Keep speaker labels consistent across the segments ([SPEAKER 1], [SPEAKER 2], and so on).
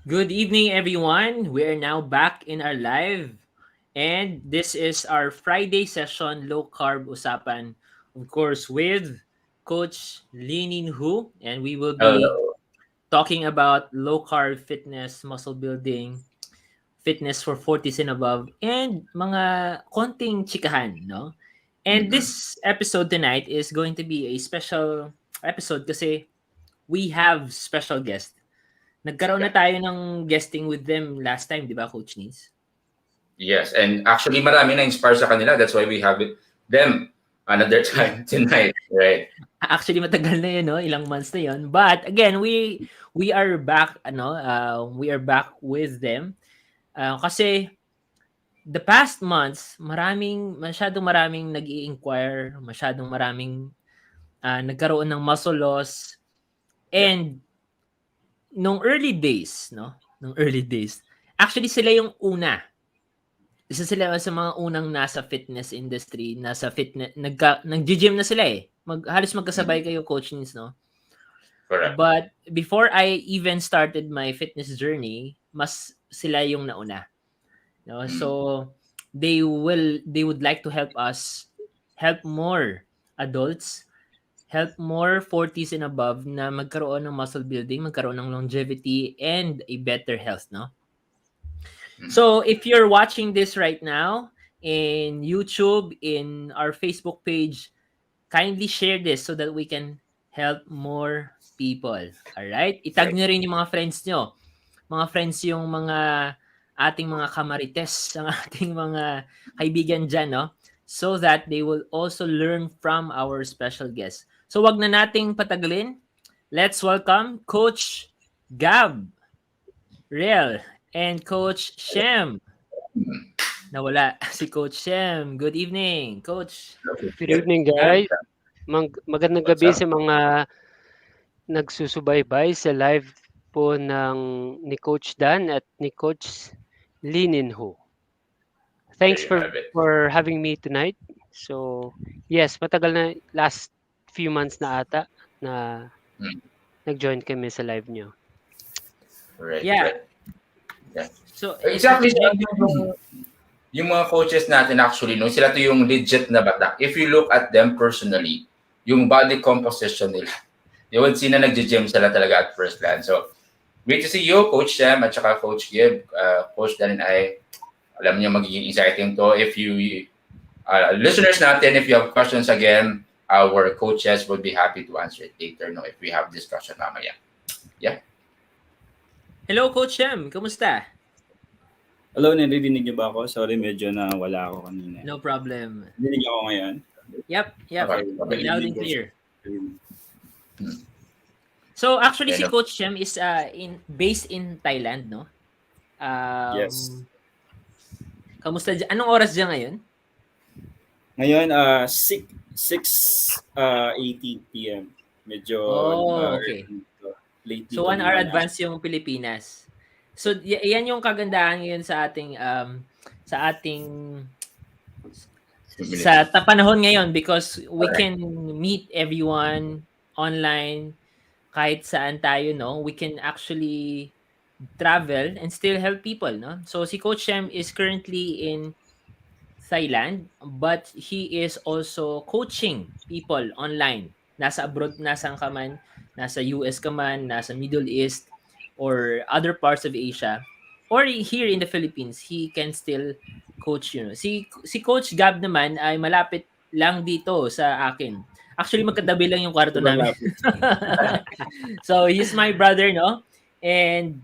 [SPEAKER 1] Good evening, everyone. We are now back in our live, and this is our Friday session, Low Carb Usapan, of course, with Coach Linin Hu, and we will be
[SPEAKER 2] Hello.
[SPEAKER 1] talking about low carb fitness, muscle building, fitness for 40s and above, and mga konting chikahan, no? And
[SPEAKER 2] Mhm.
[SPEAKER 1] this episode tonight is going to be a special episode kasi we have special guest. Nagkaroon
[SPEAKER 2] Yeah.
[SPEAKER 1] na tayo ng guesting with them last time, 'di ba, Coach Nins?
[SPEAKER 2] Yes, and actually marami na-inspire sa kanila. That's why we have them another
[SPEAKER 1] Yeah.
[SPEAKER 2] time tonight, right?
[SPEAKER 1] Actually matagal na 'yun, no? Ilang months na 'yun. But again, we are back we are back with them. Kasi the past months, masyadong maraming nag-i-inquire, masyadong maraming nagkaroon ng muscle loss
[SPEAKER 2] Yeah.
[SPEAKER 1] and nung early days, no? Nung early days. Actually sila yung una. Isa sila sa mga unang nasa fitness industry, nasa fitness nag-gym na sila eh. Halos magkasabay
[SPEAKER 2] Mhm.
[SPEAKER 1] kayo Coach Nins, no?
[SPEAKER 2] Correct.
[SPEAKER 1] But before I even started my fitness journey, mas sila yung nauna, no?
[SPEAKER 2] Mhm.
[SPEAKER 1] So they would like to help us help more adults, help more 40s and above na magkaroon ng muscle building, magkaroon ng longevity and a better health, no?
[SPEAKER 2] Mhm.
[SPEAKER 1] So if you're watching this right now in YouTube, in our Facebook page, kindly share this so that we can help more people. All right? Itag
[SPEAKER 2] Right.
[SPEAKER 1] niyo rin yung mga friends nyo. Mga friends yung mga ating mga kamarites, ang ating mga kaibigan dyan, no? So that they will also learn from our special guest. So wag na nating patagalin. Let's welcome Coach Gabriel and Coach Shem.
[SPEAKER 2] Mhm.
[SPEAKER 1] Nawala si Coach Shem. Good evening, Coach.
[SPEAKER 2] Okay.
[SPEAKER 3] Good
[SPEAKER 2] Yeah.
[SPEAKER 3] evening,
[SPEAKER 1] Gab.
[SPEAKER 3] guys. Magandang
[SPEAKER 2] What's
[SPEAKER 3] gabi
[SPEAKER 2] up?
[SPEAKER 3] sa mga nagsusubaybay sa live po ni Coach Dan at ni Coach Lininho.
[SPEAKER 2] There
[SPEAKER 3] Thanks
[SPEAKER 2] you
[SPEAKER 3] for
[SPEAKER 2] have it.
[SPEAKER 3] for having me tonight. So, yes, matagal na last few months na ata na
[SPEAKER 2] Mhm.
[SPEAKER 3] nag-join kami sa live nyo.
[SPEAKER 2] Right.
[SPEAKER 1] Yeah.
[SPEAKER 2] Right. Yeah.
[SPEAKER 1] So
[SPEAKER 2] Exactly.
[SPEAKER 1] it's been
[SPEAKER 2] Yung mga coaches natin actually, no, sila to yung legit na batak. If you look at them personally, yung body composition nila, you would see na nag-gym sila talaga at first glance. So, great to see you, Coach Shem, at saka Coach Gib, Coach Dan and I. Alam niyo magiging exciting to. If you, listeners natin, if you have questions again, our coaches would be happy to answer it later, no, if we have discussion mamaya. Yeah.
[SPEAKER 1] Hello, Coach Shem. Kamusta?
[SPEAKER 4] Hello, naririnig niyo ba ako? Sorry, medyo nawala ako kanina.
[SPEAKER 1] No problem.
[SPEAKER 4] Narinig ako ngayon?
[SPEAKER 1] Yep.
[SPEAKER 2] Okay.
[SPEAKER 4] Okay,
[SPEAKER 1] Loud
[SPEAKER 4] evening
[SPEAKER 1] and
[SPEAKER 4] po.
[SPEAKER 1] clear.
[SPEAKER 4] Ayun.
[SPEAKER 1] So actually
[SPEAKER 2] Yan,
[SPEAKER 1] si
[SPEAKER 2] no?
[SPEAKER 1] Coach Shem is based in Thailand, no?
[SPEAKER 4] Yes.
[SPEAKER 1] Kamusta dyan? Anong oras diyan ngayon?
[SPEAKER 4] Ngayon, 6:18 p.m. Medyo
[SPEAKER 1] Oh,
[SPEAKER 4] early
[SPEAKER 1] okay.
[SPEAKER 4] dito. Late
[SPEAKER 1] So
[SPEAKER 4] dito
[SPEAKER 1] 1 hour
[SPEAKER 4] naman.
[SPEAKER 1] advance yung Pilipinas. So yan yung kagandahan ngayon sa ating panahon ngayon because we
[SPEAKER 2] Correct.
[SPEAKER 1] can meet everyone online kahit saan tayo, no? We can actually travel and still help people, no? So si Coach Shem is currently in Thailand, but he is also coaching people online. Nasa abroad, nasaan ka man, nasa US ka man, nasa Middle East, or other parts of Asia, or here in the Philippines, he can still coach you. Si Coach Gab naman ay malapit lang dito sa akin. Actually, magkatabi lang yung kwarto
[SPEAKER 4] Sobrang
[SPEAKER 1] namin.
[SPEAKER 4] lapit.
[SPEAKER 1] So, he's my brother, no? And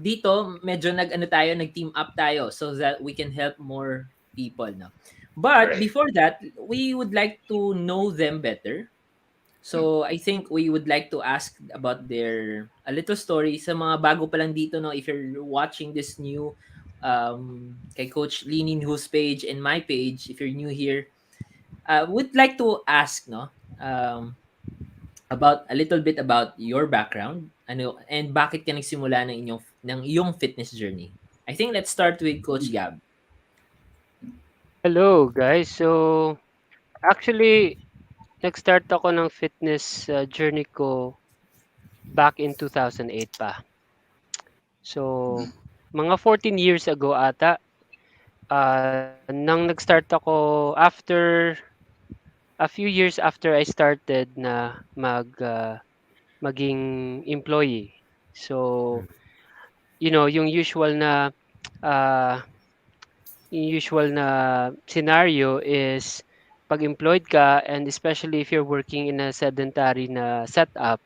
[SPEAKER 1] dito medyo nag-team up tayo so that we can help more people, no. But
[SPEAKER 2] Correct.
[SPEAKER 1] before that, we would like to know them better. So I think we would like to ask about their a little story sa mga bago pa lang dito, no. If you're watching this new kay Coach Linin whose page and my page, if you're new here, would like to ask, no, about a little bit about your background, ano, and bakit ka nagsimula ng iyong fitness journey. I think let's start with Coach Gab.
[SPEAKER 3] Hello, guys. So, actually, nag-start ako ng fitness journey ko back in 2008 pa. So, mga 14 years ago ata, nang nag-start ako a few years after I started na maging employee. So, yung uh, usual na scenario is pag employed ka and especially if you're working in a sedentary na setup,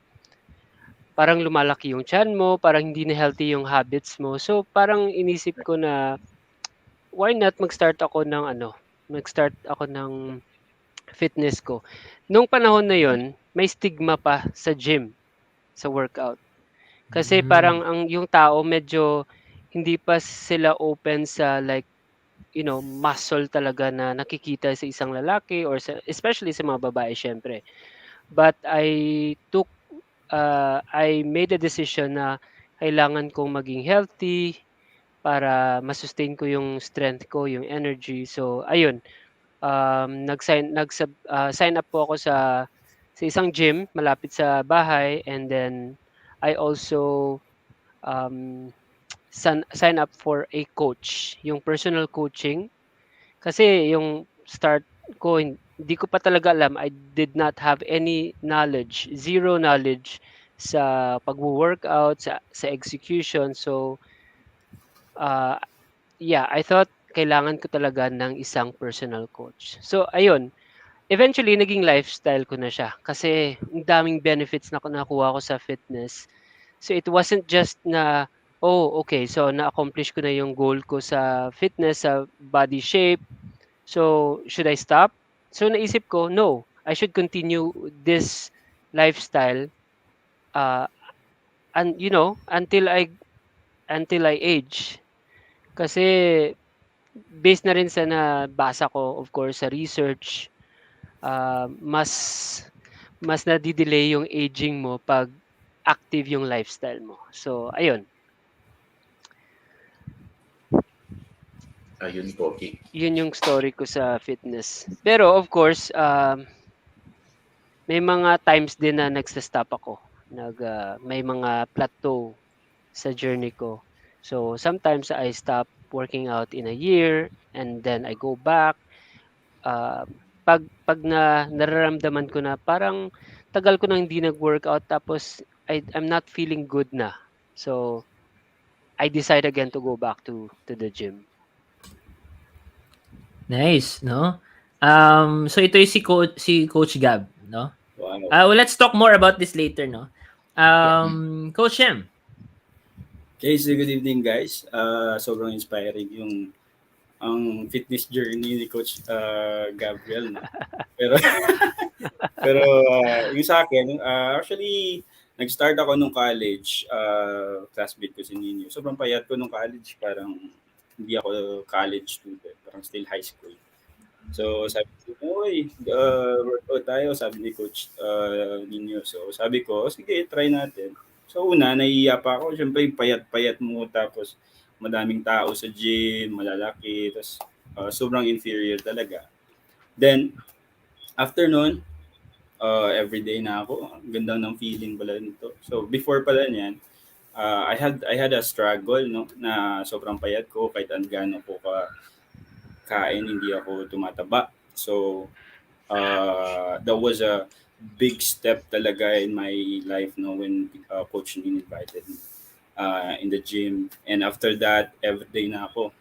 [SPEAKER 3] parang lumalaki yung tiyan mo, parang hindi na healthy yung habits mo. So, parang inisip ko na why not mag-start ako ng fitness ko. Nung panahon na yon, may stigma pa sa gym, sa workout. Kasi
[SPEAKER 1] Hmm.
[SPEAKER 3] parang yung tao medyo hindi pa sila open sa like, muscle talaga na nakikita sa isang lalaki or especially sa mga babae syempre. But I made a decision na kailangan kong maging healthy para ma-sustain ko yung strength ko, yung energy. So ayun, sign up po ako sa isang gym malapit sa bahay, and then I also um, sign up for a coach, yung personal coaching. Kasi yung start ko, hindi ko pa talaga alam. I did not have any knowledge, zero knowledge sa pagwo-workout, sa execution. So, uh, yeah, I thought kailangan ko talaga ng isang personal coach. So, ayun, eventually naging lifestyle ko na siya kasi ang daming benefits na nakuha ko sa fitness. So, it wasn't just na, oh, okay, so na-accomplish ko na yung goal ko sa fitness, sa body shape. So, should I stop? So, naisip ko, no, I should continue this lifestyle, uh, and until I age. Kasi based na rin sa nabasa ko, of course, sa research, mas nadidelay yung aging mo pag active yung lifestyle mo. So, ayun,
[SPEAKER 2] Ayun po, okay.
[SPEAKER 3] yun yung story ko sa fitness. Pero of course, may mga times din na nagsa-stop ako. May mga plateau sa journey ko. So sometimes I stop working out in a year and then I go back. Uh, pag nararamdaman ko na parang tagal ko nang hindi nag-workout tapos I'm not feeling good na. So I decide again to go back to the gym.
[SPEAKER 1] Nice, no? So ito yung si Coach Gab, no?
[SPEAKER 4] Wow.
[SPEAKER 1] Well, let's talk more about this later, no?
[SPEAKER 3] Yeah.
[SPEAKER 1] Coach Shem.
[SPEAKER 4] Okay, so good evening guys. Sobrang inspiring yung ang fitness journey ni Coach Gabriel, no? Pero pero yung sa akin, actually nag-start ako nung college, classmate ko si Nino. Sobrang payat ko nung college, parang hindi ako college student, parang still high school. So sabi ko, "Uy, workout tayo," sabi ni Coach Nino. So sabi ko, "Sige, try natin." So una, nahihiya pa ako. Siyempre, yung payat-payat mo, tapos madaming tao sa gym, malalaki, tapos sobrang inferior talaga. Then, after nun, everyday na ako. Ang ganda ng feeling pala nito. So, before pala niyan, I had a struggle, no, na sobrang payat ko, kahit gaano ko kain, hindi ako tumataba. So, that was a big step talaga in my life, no, when Coach Nin invited me in the gym. And after that, everyday na ako.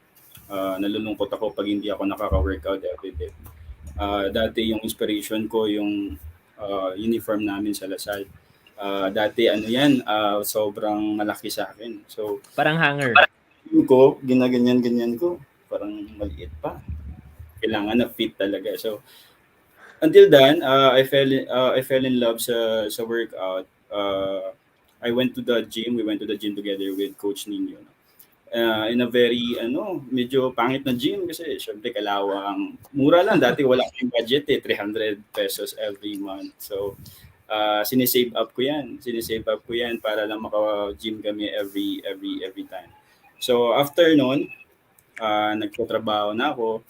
[SPEAKER 4] Nalulungkot ako pag hindi ako nakaka-workout everyday. Dati yung inspiration ko yung uniform namin sa Lasal. Dati ano yan, sobrang malaki sa akin. So,
[SPEAKER 1] Parang hanger.
[SPEAKER 4] yung ko, ginaganyan-ganyan ko, parang maliit pa. Kailangan na fit talaga. So, until then, I fell in love sa workout. I went to the gym. We went to the gym together with Coach Nino. In a very medyo pangit na gym kasi syempre kalawang. Mura lang dati, wala kaming budget, 300 pesos every month. So sinisave up ko 'yan. Sinisave up ko 'yan para lang maka-gym kami every time. So after noon, nagtatrabaho na ako.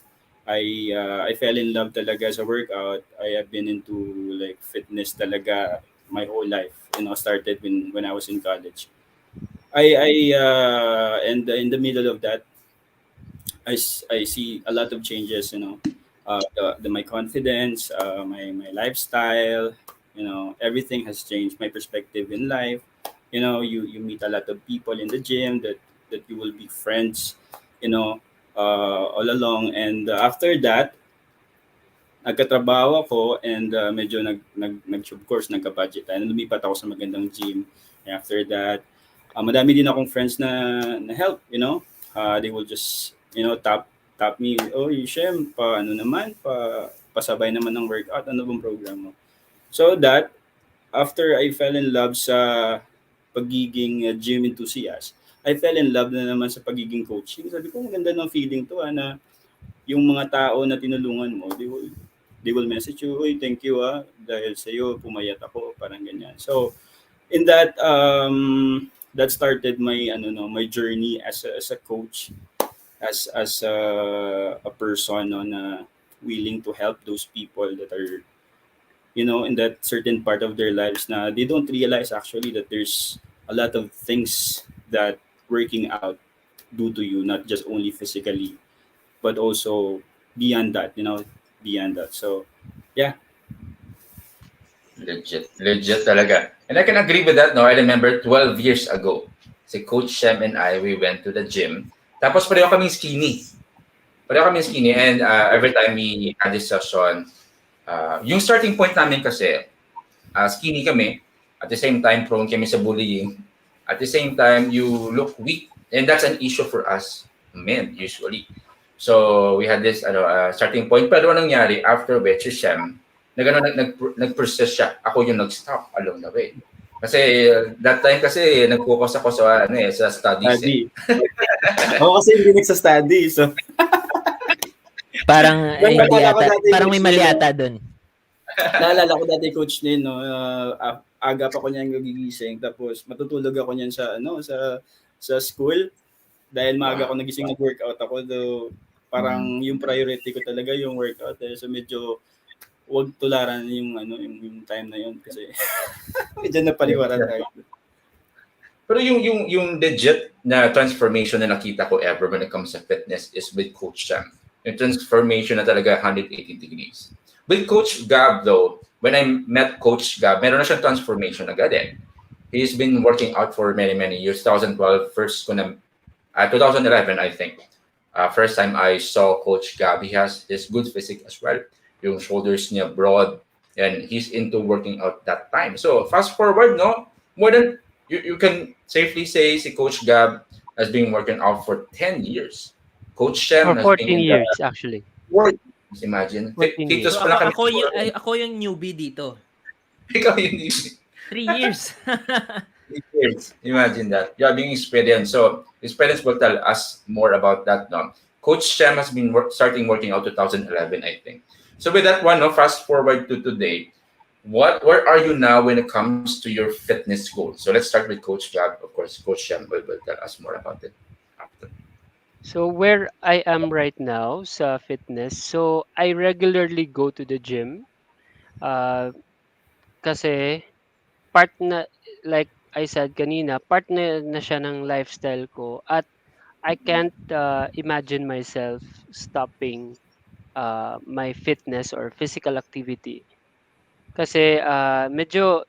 [SPEAKER 4] I fell in love talaga sa workout. I have been into fitness talaga my whole life. Started when I was in college. And in the middle of that, I see a lot of changes. My confidence, my lifestyle. Everything has changed. My perspective in life. You meet a lot of people in the gym that you will be friends. You know, all along. And after that, nagkatrabaho ako and medyo of course, nagka-budget tayo. Lumipat ako sa magandang gym. And after that, madami din akong friends na help, they will just, tap me, oh, Shem, ano naman, pasabay naman ng workout, ano bang program mo? So that, after I fell in love sa pagiging gym enthusiast, I fell in love na naman sa pagiging coaching. Sabi ko, maganda ng feeling to, na yung mga tao na tinulungan mo, they will message you, "Uy, thank you dahil sa iyo pumayat ako," parang ganyan. So, in that started my my journey as a coach, as a person na willing to help those people that are in that certain part of their lives na they don't realize actually that there's a lot of things that working out do to you, not just only physically but also beyond that, beyond that. So, yeah.
[SPEAKER 2] Legit talaga. And I can agree with that, no? I remember 12 years ago, si Coach Shem and I, we went to the gym. Tapos pareho kaming skinny. Pareho kaming skinny. And every time we had this session, yung starting point namin kasi, skinny kami. At the same time, prone kami sa bullying. At the same time, you look weak. And that's an issue for us men, usually. So, we had this starting point. Pero anong nangyari, after which, si Shem, nag-persist siya. Ako yung nag-stop along the way. Kasi that time kasi nag-focus ako sa studies.
[SPEAKER 4] Study. Ako kasi hindi nagsa-study. So,
[SPEAKER 1] Parang hindi
[SPEAKER 4] Naalala ko
[SPEAKER 1] ata,
[SPEAKER 4] dati
[SPEAKER 1] parang may
[SPEAKER 4] yung
[SPEAKER 1] mali
[SPEAKER 4] sino.
[SPEAKER 1] ata doon.
[SPEAKER 4] naalala ko dati coach din, no, aga pa ko niyan gigising tapos matutulog ako niyan sa school dahil maaga ako nagising nag-workout ako. Parang yung priority ko talaga yung workout. So medyo wag tularan yung time na yun kasi medyo napaliwaran tayo.
[SPEAKER 2] Pero yung legit na transformation na nakita ko ever when it comes to fitness is with Coach Shem. Yung transformation na talaga 180 degrees. With Coach Gab though, when I met Coach Gab, meron na siyang transformation agad eh. He's been working out for many, many years. 2012, 2011, I think. First time I saw Coach Gab, he has his good physique as well. Yung shoulders niya broad, and he's into working out that time. So fast forward, no, more than you can safely say si Coach Gab has been working out for 10 years. Coach Shem
[SPEAKER 3] For
[SPEAKER 2] has been
[SPEAKER 3] 14
[SPEAKER 2] in the
[SPEAKER 3] years actually.
[SPEAKER 2] work. Imagine,
[SPEAKER 3] 14
[SPEAKER 2] titos
[SPEAKER 1] So,
[SPEAKER 2] pa lang kami.
[SPEAKER 1] ako yung newbie dito.
[SPEAKER 2] Ikaw yun.
[SPEAKER 1] 3 years.
[SPEAKER 2] 3 years. Imagine that. You are being experienced. So experience will tell us more about that now. Coach Shem has been starting working out 2011, I think. So with that one, no, fast forward to today. Where are you now when it comes to your fitness goals? So let's start with Coach Gab. Of course, Coach Shem will tell us more about it after.
[SPEAKER 3] So where I am right now sa fitness, so I regularly go to the gym kasi part na, like I said kanina, part na siya ng lifestyle ko at I can't imagine myself stopping my fitness or physical activity. Kasi medyo,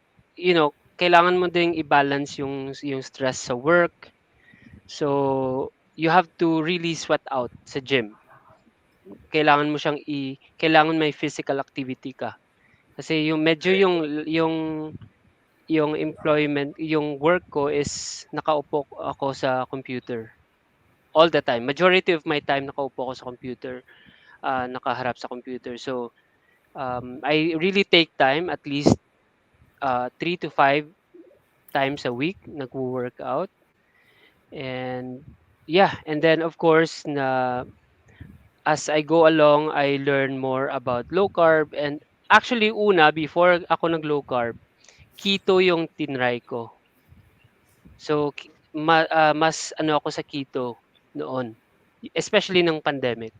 [SPEAKER 3] kailangan mo ding i-balance yung stress sa work. So, you have to really sweat out sa gym. Kailangan may physical activity ka. Kasi yung employment, yung work ko is nakaupo ako sa computer all the time. Majority of my time nakaupo ako sa computer, nakaharap sa computer. So, I really take time, at least 3 to 5 times a week nagwo-workout. And yeah, and then of course as I go along, I learn more about low carb. And actually before ako nag low carb, keto yung tinry ko. So mas ako sa keto noon, especially ng pandemic.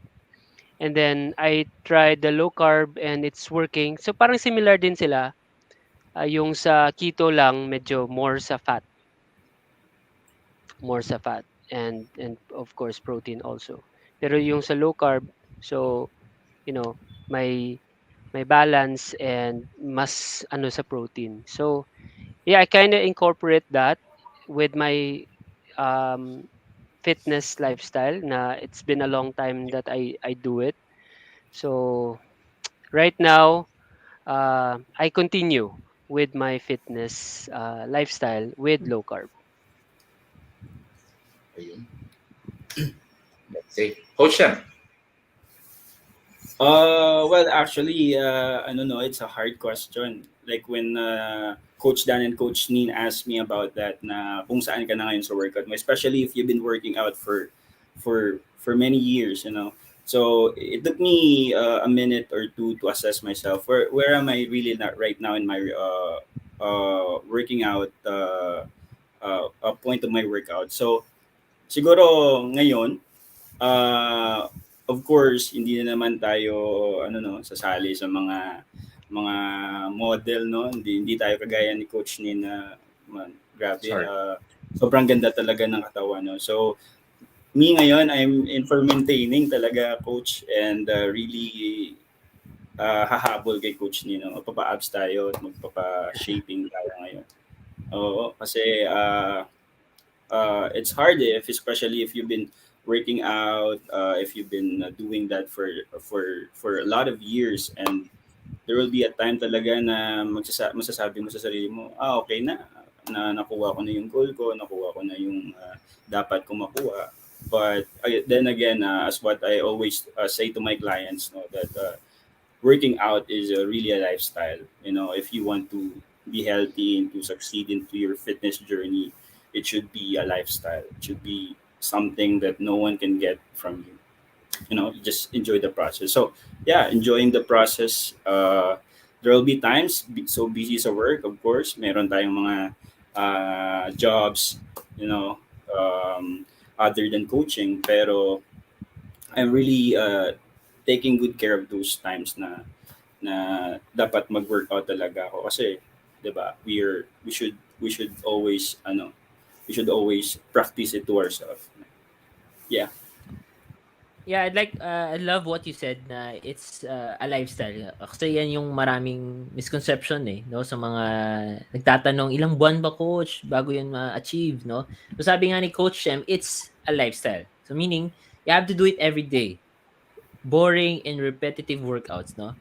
[SPEAKER 3] And then I tried the low carb and it's working. So parang similar din sila. Yung sa keto lang medyo more sa fat. more sa fat and of course protein also. Pero yung sa low carb, so you know, may may balance and mas ano sa protein. So yeah, I kind of incorporate that with my um, fitness lifestyle. Na it's been a long time that I do it. So right now, I continue with my fitness lifestyle with low carb.
[SPEAKER 2] Ayun. Let's say. Coach Shem.
[SPEAKER 4] Well, actually, I don't know. It's a hard question. Like when Coach Dan and Coach Neen asked me about that, na kung saan ka na ngayon sa workout mo, especially if you've been working out for many years, you know. So it took me a minute or two to assess myself. Where am I really not right now in my working out point of my workout? So siguro ngayon, uh, of course, hindi na naman tayo ano no, sasali sa mga model no. Hindi tayo kagaya ni Coach ni na man, grabe
[SPEAKER 2] Sorry.
[SPEAKER 4] sobrang ganda talaga ng katawan no. So me ngayon I'm in for maintaining talaga coach and really hahabol kay coach ni no. Magpapa-abs tayo at magpapa-shaping tayo ngayon. Oo, kasi it's hard if especially if you've been working out if you've been doing that for a lot of years and there will be a time talaga na masasabi mo sa sarili mo okay na nakuha ko na yung goal ko nakuha ko na yung dapat ko makuha but then again as what I always say to my clients no that working out is really a lifestyle. You know, if you want to be healthy and to succeed into your fitness journey, it should be a lifestyle. It should be something that no one can get from you. You know, just enjoy the process. So yeah, enjoying the process. There will be times so busy sa work, of course. Meron tayong mga jobs, you know, other than coaching. Pero I'm really taking good care of those times na dapat mag-workout talaga ako kasi 'di ba we should always we should always practice it to ourselves. Yeah.
[SPEAKER 1] Yeah, I love what you said na it's a lifestyle. Kasi yan yung maraming misconception no, sa mga nagtatanong ilang buwan ba coach bago yan ma-achieve, no? So sabi nga ni Coach Shem, it's a lifestyle. So meaning, you have to do it every day. Boring and repetitive workouts, no?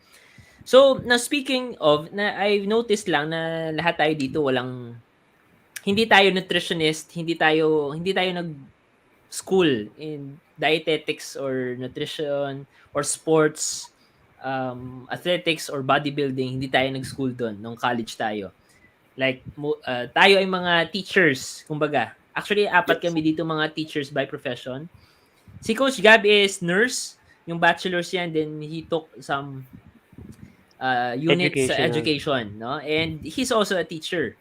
[SPEAKER 1] So, na speaking of, na I noticed lang na lahat tayo dito hindi tayo nutritionist, hindi tayo nag school in dietetics or nutrition or sports, athletics or bodybuilding, hindi tayo nag-school doon nung college tayo. Like, tayo ay mga teachers, kumbaga. Actually, apat
[SPEAKER 4] Yes.
[SPEAKER 1] kami dito mga teachers by profession. Si Coach Gab is nurse, yung bachelor's yan, then he took some units sa
[SPEAKER 3] Educational.
[SPEAKER 1] education, no? And he's also a teacher.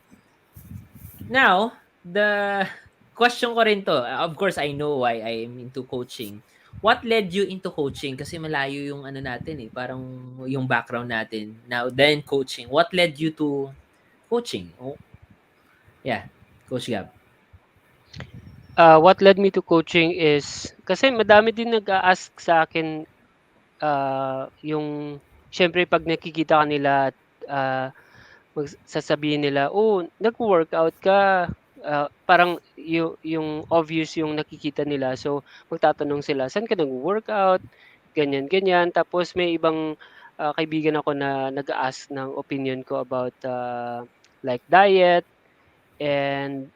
[SPEAKER 1] Now, the question ko rin to, of course, I know why I'm into coaching. What led you into coaching? Kasi malayo yung ano natin parang yung background natin. Now, then coaching. What led you to coaching? Oh, yeah, Coach Gab.
[SPEAKER 3] What led me to coaching is kasi madami din nag-a-ask sa akin yung siyempre pag nakikita ka nila uh, sasabihin nila, "Oh, nagwo-workout ka." Parang yung obvious yung nakikita nila. So, magtatanong sila, "Saan ka nagwo-workout?" Ganyan, ganyan. Tapos may ibang kaibigan ako na nag-a-ask ng opinion ko about like diet and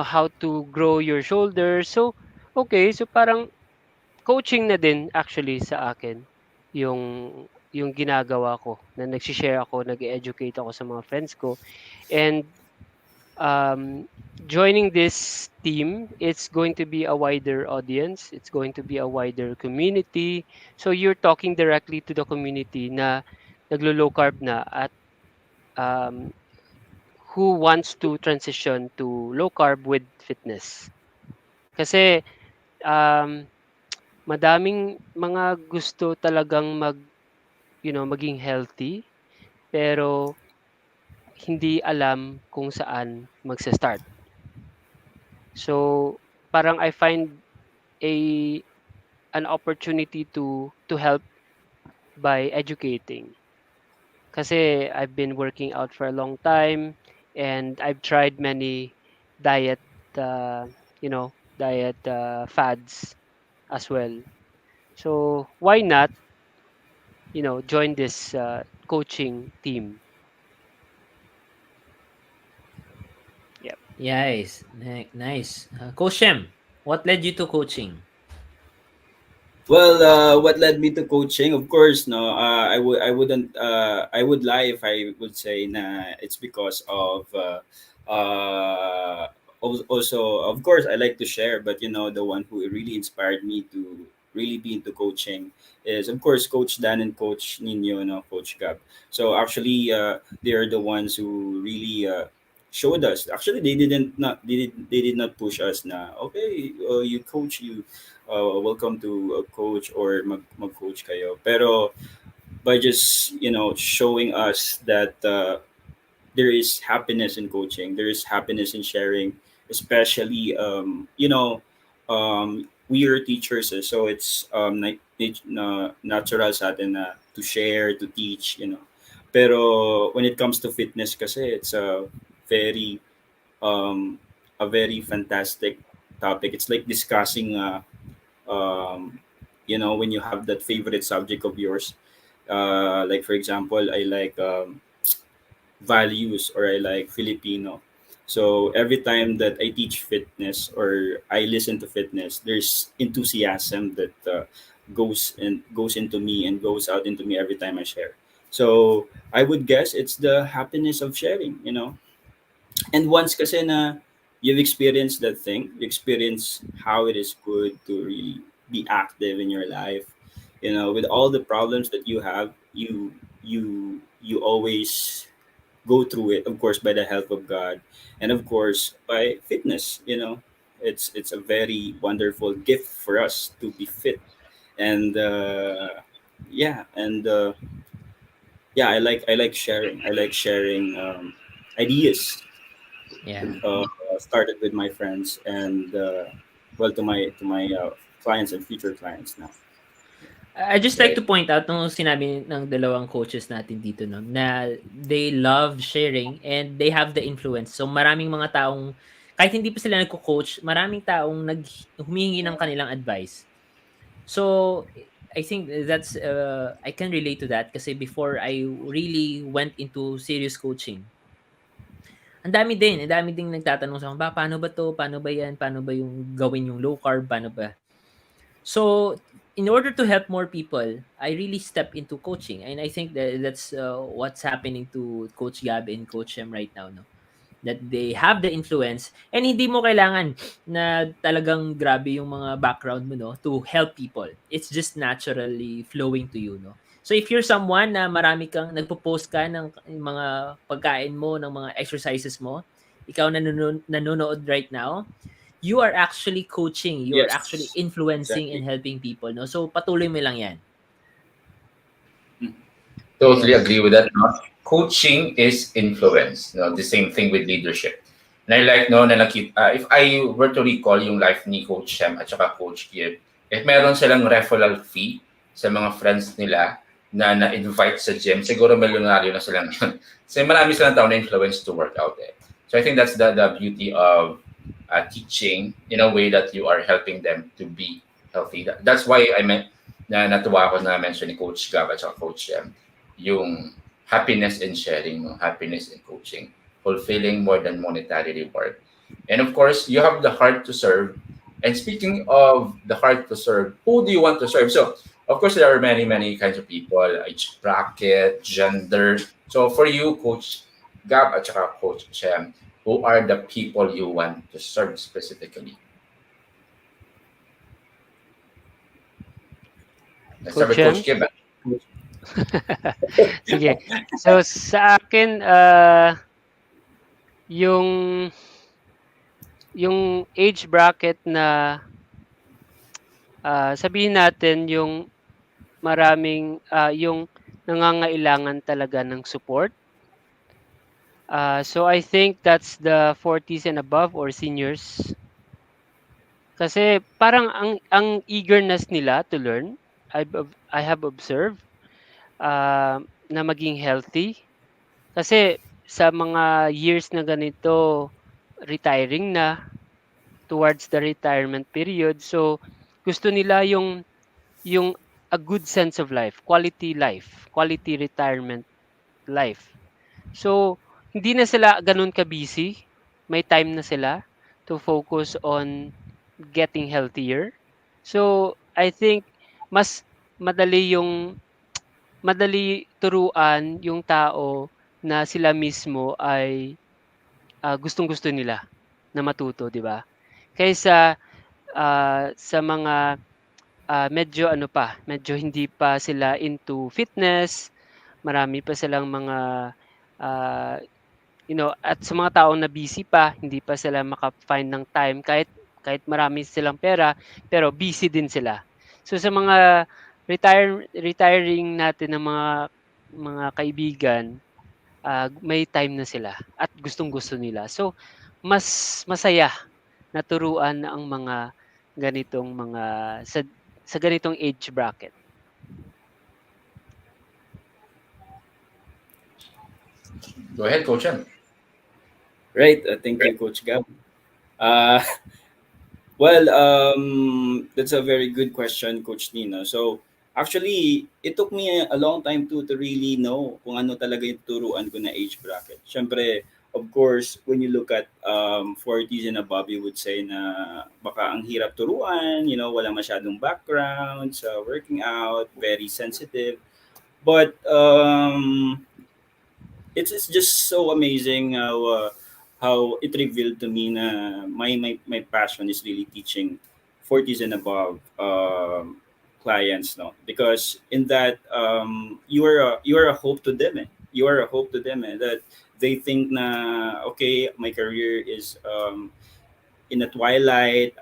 [SPEAKER 3] how to grow your shoulders. So, okay. So, parang coaching na din actually sa akin yung yung ginagawa ko na nagshi-share ako, nag-educate ako sa mga friends ko. And joining this team, it's going to be a wider audience. It's going to be a wider community. So you're talking directly to the community na naglo-low carb na at um, who wants to transition to low carb with fitness. Kasi um, madaming mga gusto talagang maging healthy pero hindi alam kung saan magsa-start. So parang I find a an opportunity to help by educating. Kasi I've been working out for a long time and I've tried many diet uh, diet fads as well. So why not, join this coaching team? Yep.
[SPEAKER 1] Yes, nice. Coach Shem, what led you to coaching?
[SPEAKER 4] Well, what led me to coaching? Of course, no. I would lie if I would say na it's because of. Also, of course, I like to share, but the one who really inspired me to really be into coaching is, of course, Coach Dan and Coach Nino, no, Coach Gab. So actually, they are the ones who really showed us. Actually, they did not push us. Na okay, you coach, you welcome to a coach or mag-coach kayo. Pero by just, showing us that there is happiness in coaching, there is happiness in sharing, especially, we are teachers, so it's natural sa atin na to share, to teach. Pero when it comes to fitness kasi, it's very um, a very fantastic topic. It's like discussing um, when you have that favorite subject of yours, like for example, I like values, or I like Filipino. So every time that I teach fitness or I listen to fitness, there's enthusiasm that goes into me and goes out into me every time I share. So I would guess it's the happiness of sharing. And once kasi na you've experienced that thing, you experience how it is good to really be active in your life. With all the problems that you have, you always go through it, of course, by the help of God, and of course by fitness. It's a very wonderful gift for us to be fit. And yeah, and yeah, I like sharing. I like sharing ideas.
[SPEAKER 1] Yeah.
[SPEAKER 4] Started with my friends, and well, to my clients and future clients now.
[SPEAKER 1] I just like to
[SPEAKER 2] Right.
[SPEAKER 1] point out nung sinabi ng dalawang coaches natin dito no na they love sharing and they have the influence. So maraming mga taong kahit hindi pa sila nagko-coach, maraming taong humihingi ng kanilang advice. So I think that's I can relate to that kasi before I really went into serious coaching. Ang dami ding nagtatanong sa akin, "Ba, paano ba 'to? Paano ba 'yan? Paano ba yung gawin yung low carb? Paano ba?" So, in order to help more people, I really step into coaching, and I think that that's what's happening to Coach Gab and Coach Shem right now, no? That they have the influence, and hindi mo kailangan na talagang grabe yung mga background mo, no, to help people. It's just naturally flowing to you, no? So if you're someone na marami kang nagpo-post ka ng mga pagkain mo, ng mga exercises mo, ikaw nanonood right now, you are actually coaching, you are actually
[SPEAKER 4] Yes,
[SPEAKER 1] influencing and
[SPEAKER 4] exactly.
[SPEAKER 1] helping people, no? So patuloy mo lang 'yan.
[SPEAKER 4] Mm.
[SPEAKER 2] Totally
[SPEAKER 3] Yes.
[SPEAKER 2] agree with that. No? Coaching is influence. The same thing with leadership. And I like no na if I were to recall yung life ni Coach Shem at saka Coach Gib, if meron silang referral fee sa mga friends nila na na-invite sa gym, siguro milyonaryo na silang yun. Kasi marami silang tao na influence to work out eh. So I think that's the beauty of teaching in a way that you are helping them to be healthy. That's why I meant na natuwa ako na mention ni Coach Gab at saka Coach Shem yung happiness in sharing, no? Happiness in coaching, fulfilling more than monetary reward. And of course, you have the heart to serve. And speaking of the heart to serve, who do you want to serve? So, of course, there are many, many kinds of people, age bracket, gender. So, for you, Coach Gab at saka Coach Shem, who are the people you want to serve specifically? Let's start
[SPEAKER 3] Coach
[SPEAKER 2] with Coach
[SPEAKER 3] Shem?
[SPEAKER 2] Gib.
[SPEAKER 3] Sige. So sa akin, yung yung age bracket na sabihin natin yung yung nangangailangan talaga ng support. So I think that's the 40s and above or seniors. Kasi parang ang eagerness nila to learn, I have observed, na maging healthy. Kasi sa mga years na ganito, retiring na, towards the retirement period. So, gusto nila yung a good sense of life, quality retirement life. So, hindi na sila gano'n ka-busy. May time na sila to focus on getting healthier. So, I think mas madali madali turuan yung tao na sila mismo ay gustong-gusto nila na matuto, 'di ba? Kaysa sa mga medyo ano pa, medyo hindi pa sila into fitness, marami pa silang mga ah, at sa mga taong na busy pa, hindi pa sila maka-find ng time kahit kahit marami silang pera, pero busy din sila. So sa mga retiring natin ng mga kaibigan, may time na sila at gustong-gusto nila. So mas masaya na turuan ang mga ganitong mga sa sa ganitong age bracket.
[SPEAKER 2] Go ahead, Coach Shem.
[SPEAKER 4] Right. Thank you, Coach Gab. Uh, Well, that's a very good question, Coach Nina. So, actually, it took me a long time to really know kung ano talaga yung turuan ko na age bracket. Siyempre, of course, when you look at 40s and above, you would say na baka ang hirap turuan, wala masyadong background sa working out, very sensitive. But it's just so amazing how it revealed to me na my passion is really teaching 40s and above clients, no, because in that you are a hope to them, you are a hope to them, that they think na okay, my career is in the twilight.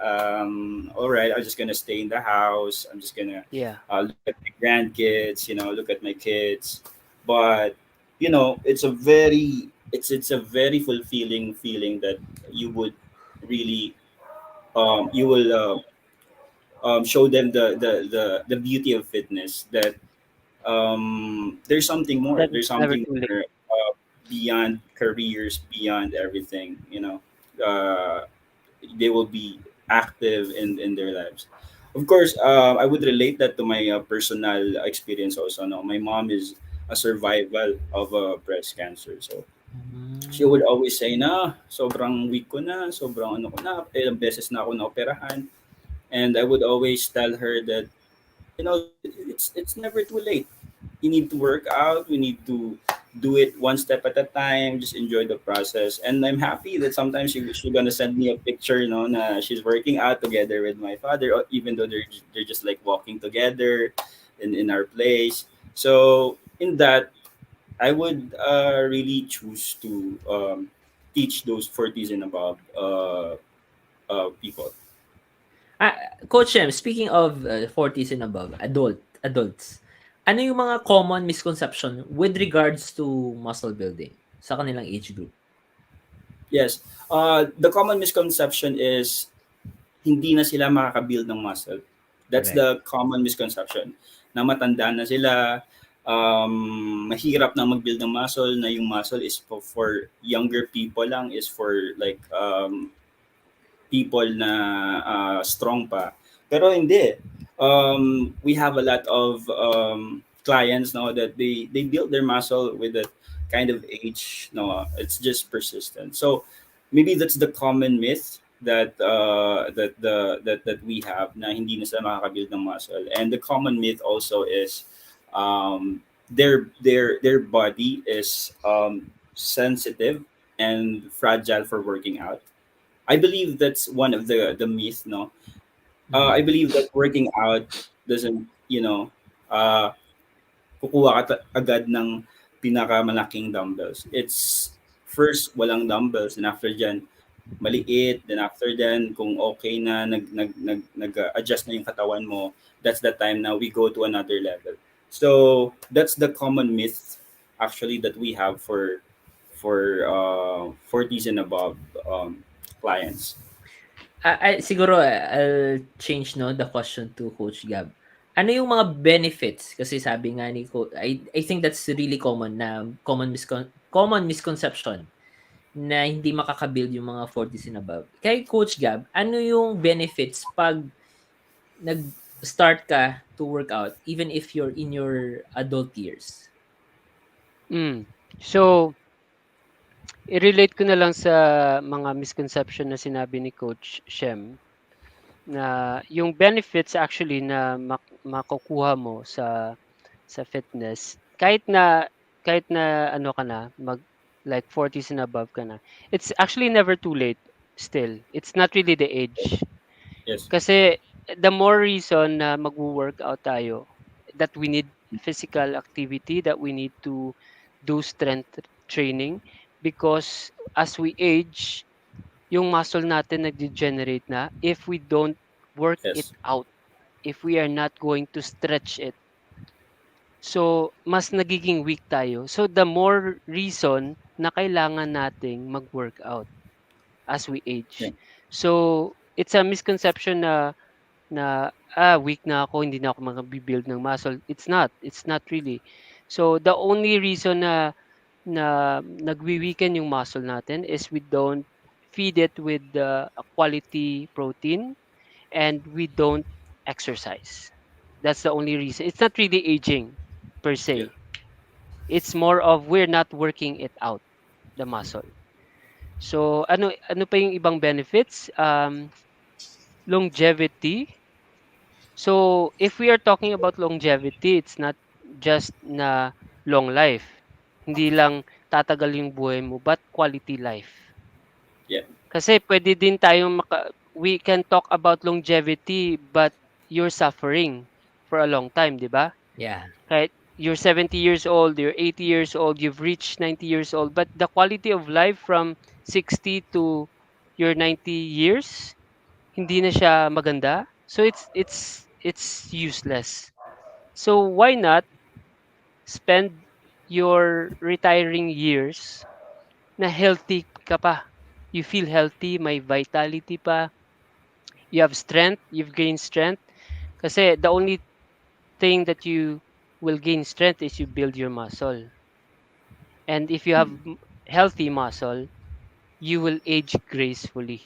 [SPEAKER 4] All right, I'm just gonna stay in the house. I'm just gonna
[SPEAKER 3] Yeah,
[SPEAKER 4] look at my grandkids. Look at my kids. But it's a very fulfilling feeling that you would really you will show them the beauty of fitness. That there's something more.
[SPEAKER 3] that
[SPEAKER 4] There's
[SPEAKER 3] it's never
[SPEAKER 4] something
[SPEAKER 3] too late.
[SPEAKER 4] more beyond careers, beyond everything. They will be active in their lives. Of course, I would relate that to my personal experience also. No, my mom is a survival of breast cancer. So she
[SPEAKER 1] Hmm.
[SPEAKER 4] would always say na sobrang weak ko na, sobrang ano ko na, ilang beses na ako naoperahan. And I would always tell her that it's never too late. You need to work out. We need to do it one step at a time. Just enjoy the process. And I'm happy that sometimes she's gonna send me a picture, na she's working out together with my father, even though they're just like walking together in our place. So in that, I would really choose to teach those 40s and above people.
[SPEAKER 1] Ah, Coach Shem, speaking of 40s and above, adults, ano yung mga common misconception with regards to muscle building sa kanilang age group?
[SPEAKER 4] Yes. The common misconception is hindi na sila makaka-build ng muscle. That's
[SPEAKER 1] Correct.
[SPEAKER 4] the common misconception. Na matanda na sila, mahirap na mag-build ng muscle, na yung muscle is for younger people lang, is for like people na strong pa. Pero hindi. We have a lot of clients now that they build their muscle with that kind of age. No, it's just persistent. So maybe that's the common myth that we have, na hindi na sila makaka-build ng muscle. And the common myth also is their body is sensitive and fragile for working out. I believe that's one of the myth, no. I
[SPEAKER 1] Mhm.
[SPEAKER 4] believe that working out doesn't, uh, kukuha ka agad ng pinakamalaking dumbbells. It's first walang dumbbells, and after dyan maliit, then after then kung okay na nag-adjust na yung katawan mo, that's the time now we go to another level. So that's the common myth actually that we have for 40s and above clients.
[SPEAKER 1] Siguro I'll change no the question to Coach Gab. Ano yung mga benefits? Kasi sabi nga ni I think that's really common na common misconception na hindi makakabuild yung mga 40s and above. Kay Coach Gab, ano yung benefits pag nag-start ka to work out even if you're in your adult years?
[SPEAKER 3] Mm. So, i-relate ko na lang sa mga misconception na sinabi ni Coach Shem na yung benefits actually na makukuha mo sa fitness kahit na ano ka na like 40s and above ka na, it's actually never too late. Still, it's not really the age,
[SPEAKER 4] Yes.
[SPEAKER 3] kasi the more reason na magwo-workout tayo, that we need physical activity, that we need to do strength training, because as we age, yung muscle natin nag-degenerate na if we don't work it
[SPEAKER 4] Yes.
[SPEAKER 3] out, if we are not going to stretch it. So, mas nagiging weak tayo. So, the more reason na kailangan nating mag-workout as we
[SPEAKER 4] Yeah.
[SPEAKER 3] age. So, it's a misconception na weak na ako, hindi na ako makabibuild ng muscle. It's not really. So, the only reason na nagwi-weaken yung muscle natin is we don't feed it with a quality protein, and we don't exercise. That's the only reason. It's not really aging per
[SPEAKER 4] Yeah.
[SPEAKER 3] se. It's more of we're not working it out, the muscle. So ano pa yung ibang benefits? Longevity. So if we are talking about longevity, it's not just na long life. Hindi lang tatagal yung buhay mo, but quality life.
[SPEAKER 4] Yeah.
[SPEAKER 3] Kasi pwede din tayong we can talk about longevity but you're suffering for a long time, 'di ba?
[SPEAKER 1] Yeah.
[SPEAKER 3] Right? You're 70 years old, you're 80 years old, you've reached 90 years old, but the quality of life from 60 to your 90 years, hindi na siya maganda. So it's useless. So why not spend your retiring years na healthy ka pa? You feel healthy, may vitality pa, you have strength, you've gained strength. Kasi the only thing that you will gain strength is you build your muscle. And if you have
[SPEAKER 4] Mm.
[SPEAKER 3] healthy muscle, you will age gracefully.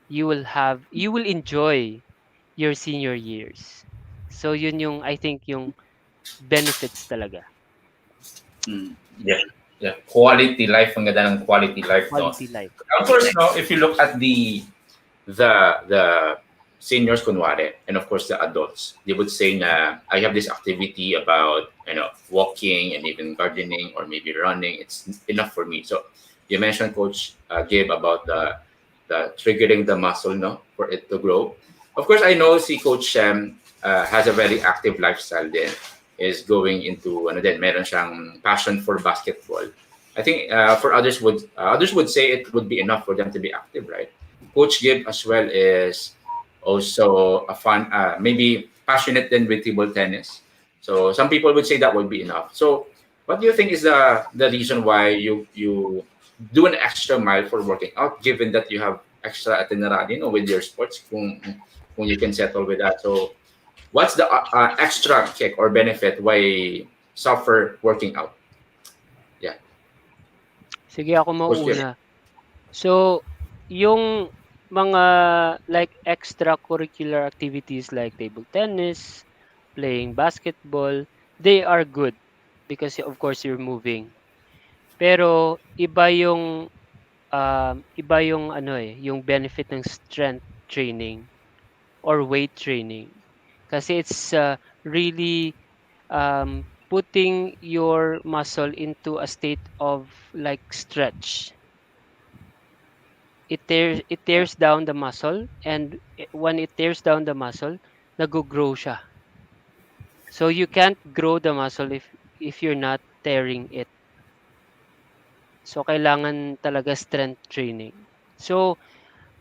[SPEAKER 3] You will enjoy your senior years. So yun yung I think yung benefits talaga.
[SPEAKER 4] Mm.
[SPEAKER 2] Yeah. Yeah. Quality life, ang ganda ng quality life, no?
[SPEAKER 3] Quality life.
[SPEAKER 2] Of course, no, if you look at the seniors kunwari, and of course the adults, they would say na I have this activity about walking and even gardening or maybe running. It's enough for me. So you mentioned Coach Gabe about the triggering the muscle, no, for it to grow. Of course, I know si Coach Shem has a very active lifestyle. Then is going into ano din, meron siyang passion for basketball. I think for others would say it would be enough for them to be active, right? Coach Gibb as well is also a fun, maybe passionate then with table tennis. So some people would say that would be enough. So what do you think is the reason why you do an extra mile for working out, given that you have extra itinerary, with your sports, kung you can settle with that. So what's the extra kick or benefit why suffer working out? Yeah,
[SPEAKER 3] Sige, ako
[SPEAKER 2] Coach Gibb.
[SPEAKER 3] mauuna. So, yung mga like extracurricular activities like table tennis, playing basketball, they are good because of course you're moving. Pero iba yung ano yung benefit ng strength training or weight training. Kasi it's really putting your muscle into a state of like stretch. It tears down the muscle, and when it tears down the muscle, nag-grow siya. So you can't grow the muscle if you're not tearing it. So kailangan talaga strength training. So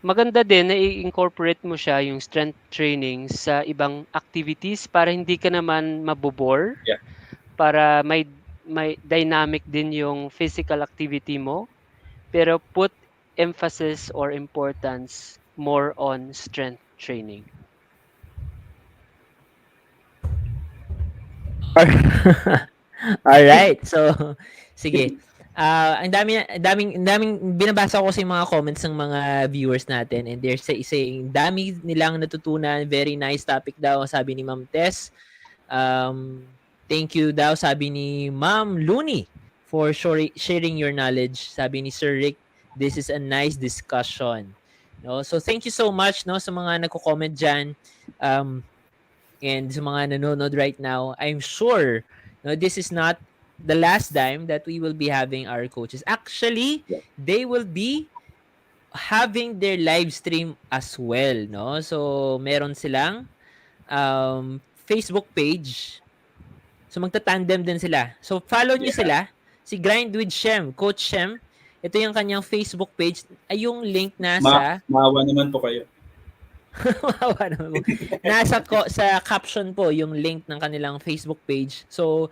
[SPEAKER 3] maganda din na i-incorporate mo siya yung strength training sa ibang activities para hindi ka naman mabobore,
[SPEAKER 4] Yeah.
[SPEAKER 3] para may dynamic din yung physical activity mo, pero put emphasis or importance more on strength training.
[SPEAKER 1] Alright. So, sige. Ang daming binabasa ko kasi yung mga comments ng mga viewers natin, and they're saying dami nilang natutunan, very nice topic daw, sabi ni Ma'am Tess. Thank you daw, sabi ni Ma'am Looney, for sharing your knowledge. Sabi ni Sir Rick, this is a nice discussion. No? So thank you so much, no, sa mga nagko-comment diyan. Um and sa mga nanonood right now, I'm sure, no, this is not the last time that we will be having our coaches. Actually, they will be having their live stream as well, no? So, meron silang Facebook page. So, magta-tandem din sila. So, follow nyo
[SPEAKER 4] Yeah.
[SPEAKER 1] sila. Si Grind with Shem, Coach Shem. Ito yung kanyang Facebook page. Ay, yung link nasa
[SPEAKER 4] Maawa naman po kayo.
[SPEAKER 1] Wawa naman po. Sa caption po yung link ng kanilang Facebook page. So,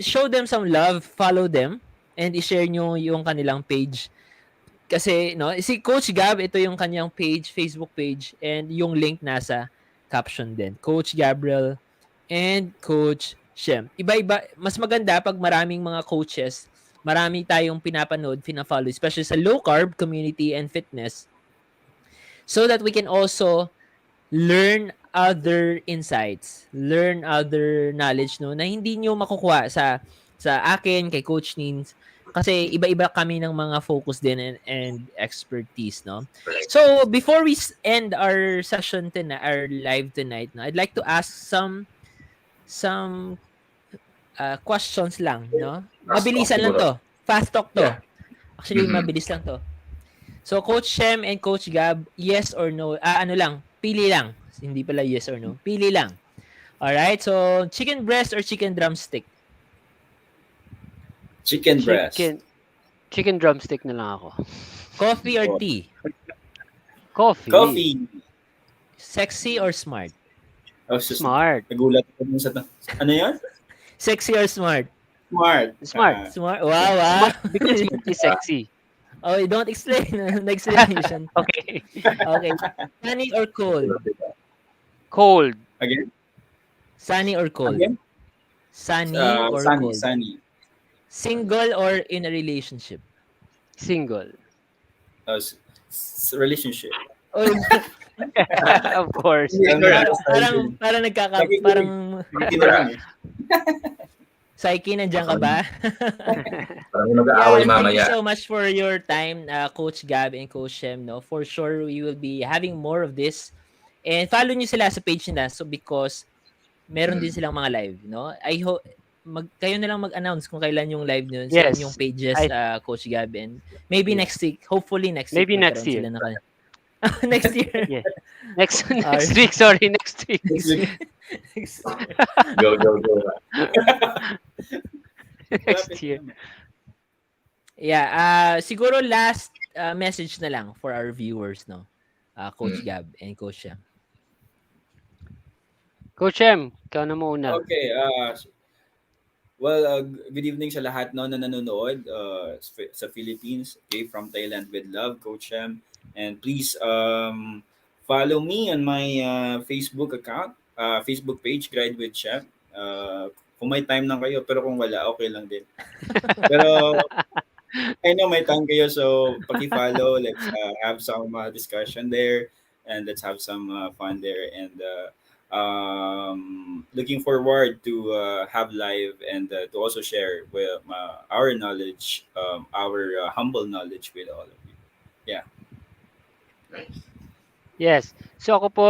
[SPEAKER 1] show them some love, follow them, and i-share nyo yung kanilang page. Kasi, no, si Coach Gab, ito yung kanyang page, Facebook page, and yung link nasa caption din. Coach Gabriel and Coach Shem. Iba-iba, mas maganda pag maraming mga coaches, marami tayong pinapanood, pina-follow, especially sa low carb community and fitness, so that we can also learn other insights, learn other knowledge, no, na hindi nyo makukuha sa akin, kay Coach Nins, kasi iba-iba kami ng mga focus din, and expertise, no. So before we end our session tonight, our live tonight, no, I'd like to ask some questions lang, no. Mabilisan lang to, fast talk to.
[SPEAKER 2] Yeah.
[SPEAKER 1] Actually,
[SPEAKER 2] Mhm.
[SPEAKER 1] mabilis lang to. So, Coach Shem and Coach Gab, yes or no? Ano lang, pili lang. Hindi pala yes or no. Pili lang. Alright, so chicken breast or chicken drumstick?
[SPEAKER 4] Chicken breast.
[SPEAKER 3] Chicken drumstick na lang ako.
[SPEAKER 1] Coffee or tea?
[SPEAKER 3] Coffee.
[SPEAKER 4] Coffee.
[SPEAKER 1] Sexy or smart?
[SPEAKER 4] Oh,
[SPEAKER 3] Smart.
[SPEAKER 4] Nagulat ko dun sa... Ano yan?
[SPEAKER 1] Sexy or smart?
[SPEAKER 4] Smart.
[SPEAKER 3] Smart.
[SPEAKER 1] Smart. Wow, wow.
[SPEAKER 3] Because smart is sexy.
[SPEAKER 1] Oh, don't explain. Explanation.
[SPEAKER 3] Okay.
[SPEAKER 1] Okay. Sunny or cold?
[SPEAKER 3] Cold.
[SPEAKER 4] Again?
[SPEAKER 1] Sunny or cold?
[SPEAKER 4] Again?
[SPEAKER 1] Sunny or
[SPEAKER 4] Sunny.
[SPEAKER 1] cold?
[SPEAKER 4] Sunny.
[SPEAKER 1] Single or in a relationship?
[SPEAKER 3] Single.
[SPEAKER 4] Relationship.
[SPEAKER 1] Oh,
[SPEAKER 3] Of course.
[SPEAKER 1] parang Psyche, nandiyan ka ba?
[SPEAKER 2] Parang mag-aaway
[SPEAKER 1] Thank
[SPEAKER 2] mamaya.
[SPEAKER 1] you so much for your time, Coach Gab and Coach Shem. No? For sure, we will be having more of this. And follow nyo sila sa page nila, so because meron din silang mga live. No? I hope kayo na lang mag-announce kung kailan yung live nyo sa
[SPEAKER 3] Yes.
[SPEAKER 1] inyong pages, Coach Gab. And maybe next week. Hopefully next
[SPEAKER 3] Maybe
[SPEAKER 1] week.
[SPEAKER 3] next year.
[SPEAKER 1] Next year.
[SPEAKER 3] Yeah. Next week. Sorry, next week.
[SPEAKER 2] Go.
[SPEAKER 3] Next year.
[SPEAKER 1] Yeah, siguro last message na lang for our viewers, no? Coach Gab and Coach Shem.
[SPEAKER 3] Coach Shem, ikaw na muna.
[SPEAKER 4] Okay. Well, good evening sa lahat no, na nanonood sa Philippines. Okay, from Thailand with love, Coach Shem. And please follow me on my Facebook account, Facebook page, Grind with Shem. Kung may time lang kayo, pero kung wala, okay lang din. Pero I know may time kayo, so paki-follow. Let's have some discussion there, and let's have some fun there. And looking forward to have live and to also share with our knowledge, our humble knowledge with all of you. Yeah.
[SPEAKER 3] Yes. So ako po,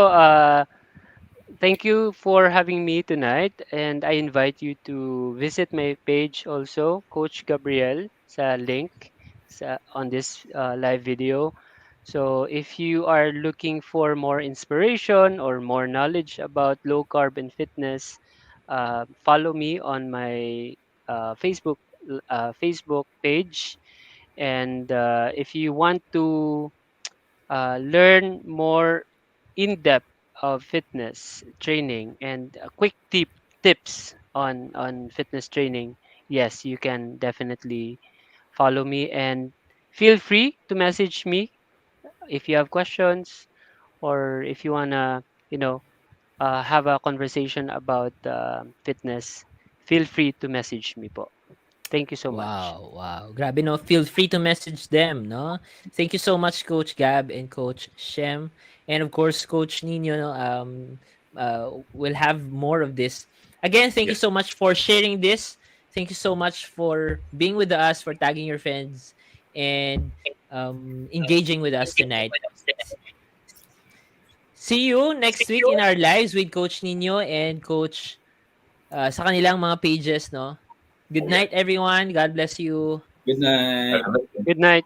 [SPEAKER 3] thank you for having me tonight, and I invite you to visit my page also, Coach Gabriel, sa link on this live video. So if you are looking for more inspiration or more knowledge about low carb and fitness, follow me on my Facebook page. And if you want to learn more in depth of fitness training and quick tips on fitness training, yes, you can definitely follow me, and feel free to message me if you have questions. or if you wanna, you know, have a conversation about fitness, feel free to message me po. Thank you so much.
[SPEAKER 1] Wow, wow. Grabe no, feel free to message them, no? Thank you so much Coach Gab and Coach Shem. And of course Coach Nino, no, we'll have more of this. Again, thank you
[SPEAKER 2] Yes.
[SPEAKER 1] so much for sharing this. Thank you so much for being with us, for tagging your friends and engaging with us tonight. See you next week in our lives with Coach Nino and Coach sa kanilang mga pages, no? Good
[SPEAKER 2] Yeah.
[SPEAKER 1] night everyone. God bless you.
[SPEAKER 4] Good night.
[SPEAKER 3] Good night.